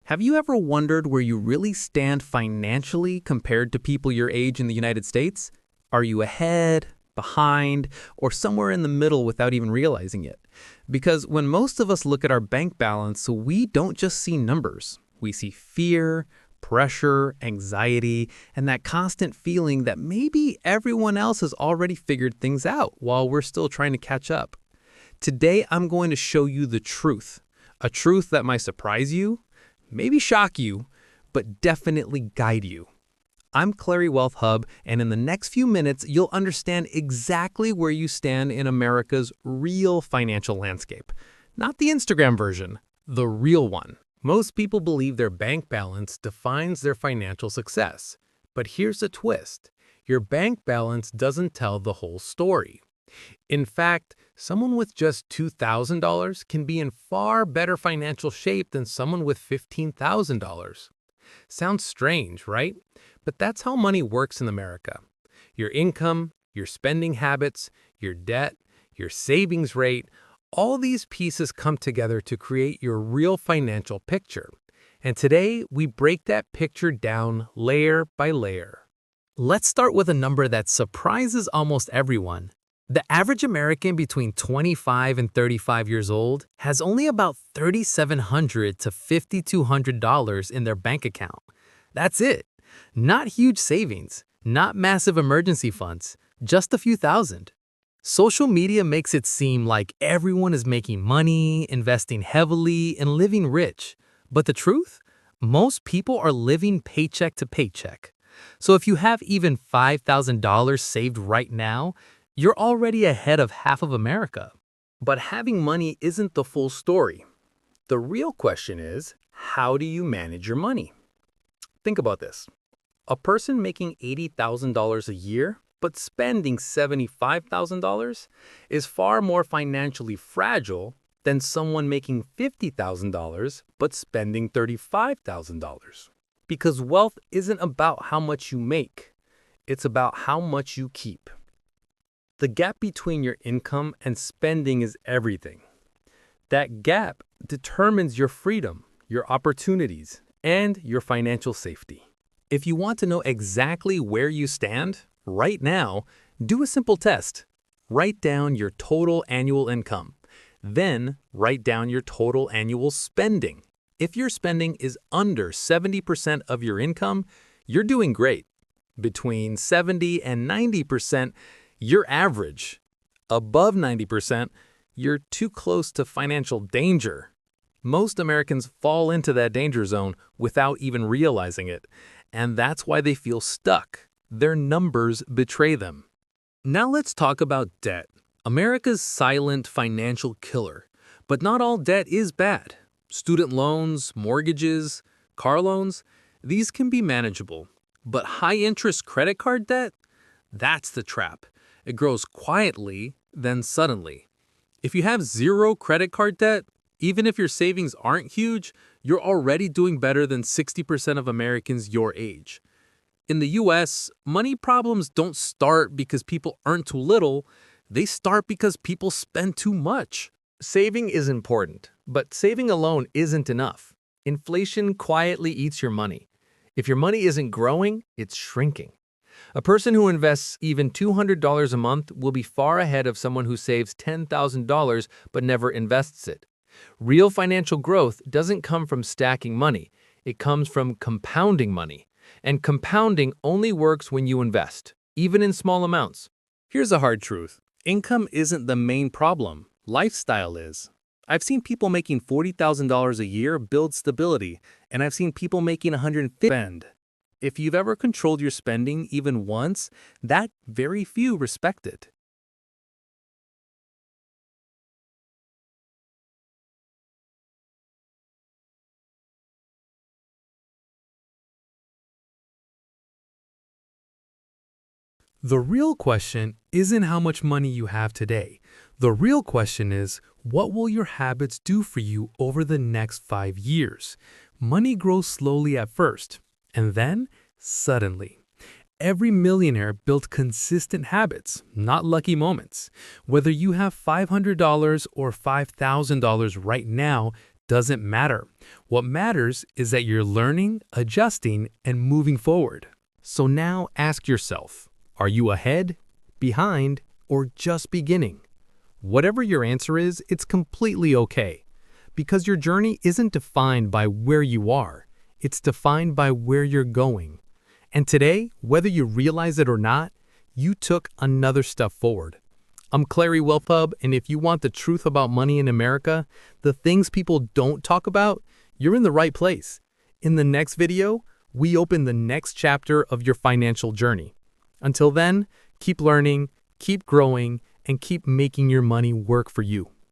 Have you ever wondered where you really stand financially compared to people your age in the United States? Are you ahead, behind, or somewhere in the middle without even realizing it? Because when most of us look at our bank balance, we don't just see numbers. We see fear, pressure, anxiety, and that constant feeling that maybe everyone else has already figured things out while we're still trying to catch up. Today, I'm going to show you the truth, a truth that might surprise you, maybe shock you, but definitely guide you. I'm Clary Wealth Hub, and in the next few minutes, you'll understand exactly where you stand in America's real financial landscape. Not the Instagram version, the real one. Most people believe their bank balance defines their financial success. But here's the twist. Your bank balance doesn't tell the whole story. In fact, someone with just $2,000 can be in far better financial shape than someone with $15,000. Sounds strange, right? But that's how money works in America. Your income, your spending habits, your debt, your savings rate, all these pieces come together to create your real financial picture. And today, we break that picture down layer by layer. Let's start with a number that surprises almost everyone. The average American between 25 and 35 years old has only about $3,700 to $5,200 in their bank account. That's it. Not huge savings, not massive emergency funds, just a few thousand. Social media makes it seem like everyone is making money, investing heavily, and living rich. But the truth? Most people are living paycheck to paycheck. So if you have even $5,000 saved right now, you're already ahead of half of America. But having money isn't the full story. The real question is, how do you manage your money? Think about this. A person making $80,000 a year but spending $75,000 is far more financially fragile than someone making $50,000 but spending $35,000. Because wealth isn't about how much you make. It's about how much you keep. The gap between your income and spending is everything. That gap determines your freedom, your opportunities, and your financial safety. If you want to know exactly where you stand, right now, do a simple test. Write down your total annual income. Then, write down your total annual spending. If your spending is under 70% of your income, you're doing great. Between 70 and 90%, you're average. Above 90%, you're too close to financial danger. Most Americans fall into that danger zone without even realizing it, and that's why they feel stuck. Their numbers betray them. Now let's talk about debt, America's silent financial killer. But not all debt is bad. Student loans, mortgages, car loans, these can be manageable. But high-interest credit card debt? That's the trap. It grows quietly, then suddenly. If you have zero credit card debt, even if your savings aren't huge, you're already doing better than 60% of Americans your age. In the US, money problems don't start because people earn too little. They start because people spend too much. Saving is important, but saving alone isn't enough. Inflation quietly eats your money. If your money isn't growing, it's shrinking. A person who invests even $200 a month will be far ahead of someone who saves $10,000 but never invests it. Real financial growth doesn't come from stacking money. It comes from compounding money. And compounding only works when you invest, even in small amounts. Here's a hard truth. Income isn't the main problem. Lifestyle is. I've seen people making $40,000 a year build stability, and I've seen people making $150,000 spend. If you've ever controlled your spending even once, that very few respect it. The real question isn't how much money you have today. The real question is, what will your habits do for you over the next 5 years? Money grows slowly at first, and then, suddenly. Every millionaire built consistent habits, not lucky moments. Whether you have $500 or $5,000 right now doesn't matter. What matters is that you're learning, adjusting, and moving forward. So now ask yourself, are you ahead, behind, or just beginning? Whatever your answer is, it's completely okay. Because your journey isn't defined by where you are, it's defined by where you're going. And today, whether you realize it or not, you took another step forward. I'm Clary Wellpub, and if you want the truth about money in America, the things people don't talk about, you're in the right place. In the next video, we open the next chapter of your financial journey. Until then, keep learning, keep growing, and keep making your money work for you.